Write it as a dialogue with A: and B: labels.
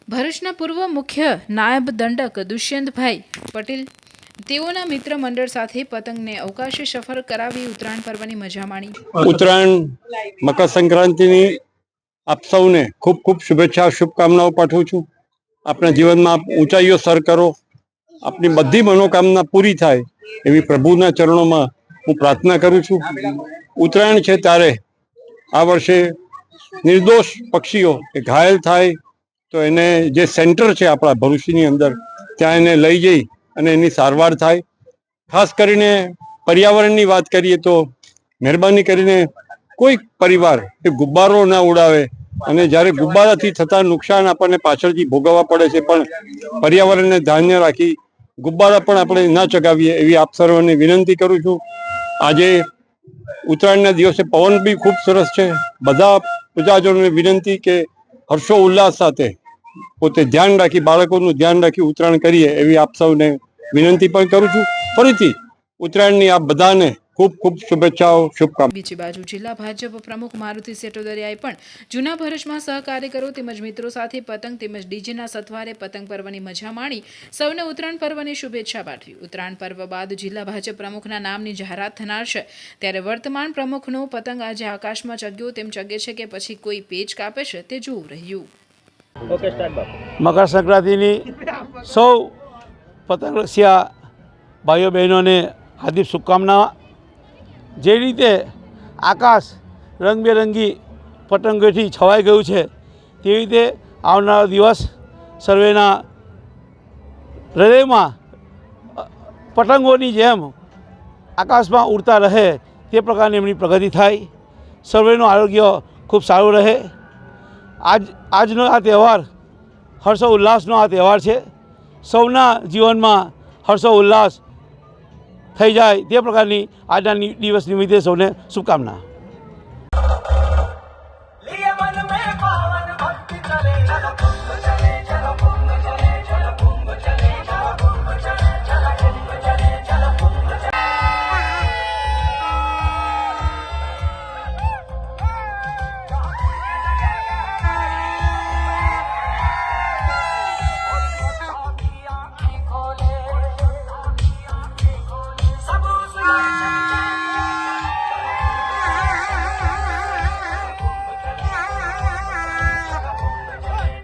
A: ભરૂચના પૂર્વ મુખ્ય નાયબ દંડક દુષ્યંતભાઈ પટેલ તેઓના મિત્ર મંડળ સાથે પતંગને અવકાશી સફર કરાવી ઉત્તરાયણ પર્વની મજા માણી।
B: ઉત્તરાયણ મકર સંક્રાંતિની આપ સૌને ખૂબ ખૂબ શુભેચ્છા શુભકામનાઓ પાઠવું છું। આપણા જીવનમાં ઊંચાઈઓ સર કરો, આપની બધી મનોકામના પૂરી થાય એવી પ્રભુના ચરણોમાં હું પ્રાર્થના કરું છું। ઉત્તરાયણ છે ત્યારે આ વર્ષે નિર્દોષ પક્ષીઓ એ ઘાયલ થાય તો એને જે સેન્ટર છે આપણા ભરૂચની અંદર ત્યાં એને લઈ જઈ અને એની સારવાર થાય। ખાસ કરીને પર્યાવરણની વાત કરીએ તો મહેરબાની કરીને કોઈ પરિવાર એ ગુબ્બારો ના ઉડાવે અને જ્યારે ગુબ્બારાથી થતા નુકસાન આપણને પાછળથી ભોગવવા પડે છે, પણ પર્યાવરણને ધ્યાને રાખી ગુબ્બારા પણ આપણે ના ચગાવીએ એવી આપ સર્વને વિનંતી કરું છું। આજે ઉત્તરાયણના દિવસે પવન બી ખૂબ સરસ છે। બધા પ્રજાજનોને વિનંતી કે હર્ષો ઉલ્લાસ સાથે પોતે ધ્યાન રાખી, બાળકોનું ધ્યાન રાખી ઉત્તરાયણ કરીએ એવી આપ સૌને વિનંતી પણ કરું છું। ફરીથી ઉત્તરાયણની આપ બધાને ખૂબ ખૂબ શુભેચ્છાઓ શુભકામનાઓ।
A: બીજી બાજુ જિલ્લા ભાજપ પ્રમુખ મારુતિ સેટોદરિયાએ પણ જૂના ભરૂચમાં સહકાર્યકરો તેમજ મિત્રો સાથે પતંગ તેમજ ડીજેના સથવારે પતંગ પર્વની મજા માણી સૌને ઉત્તરાયણ પર્વની શુભેચ્છા પાઠવી। ઉત્તરાયણ પર્વ બાદ જિલ્લા ભાજપ પ્રમુખના નામની જાહેરાત થનાર છે, ત્યારે વર્તમાન પ્રમુખનો પતંગ આજે આકાશમાં ચગ્યો તેમ ચગે છે કે પછી કોઈ પેચ કાપે છે તે જોવું રહ્યું।
C: મકર સંક્રાંતિની સૌ પતંગ રસિયા ભાઈઓ બહેનોને હાર્દિક શુભકામના। જે રીતે આકાશ રંગબેરંગી પતંગોથી છવાઈ ગયું છે, તેવી રીતે આવનારો દિવસ સર્વેના હૃદયમાં પતંગોની જેમ આકાશમાં ઉડતા રહે તે પ્રકારની એમની પ્રગતિ થાય, સર્વેનું આરોગ્ય ખૂબ સારું રહે। આજનો આ તહેવાર હર્ષો ઉલ્લાસનો આ તહેવાર છે। સૌના જીવનમાં હર્ષો ઉલ્લાસ થઈ જાય તે પ્રકારની આજના દિવસ નિમિત્તે સૌને શુભકામના।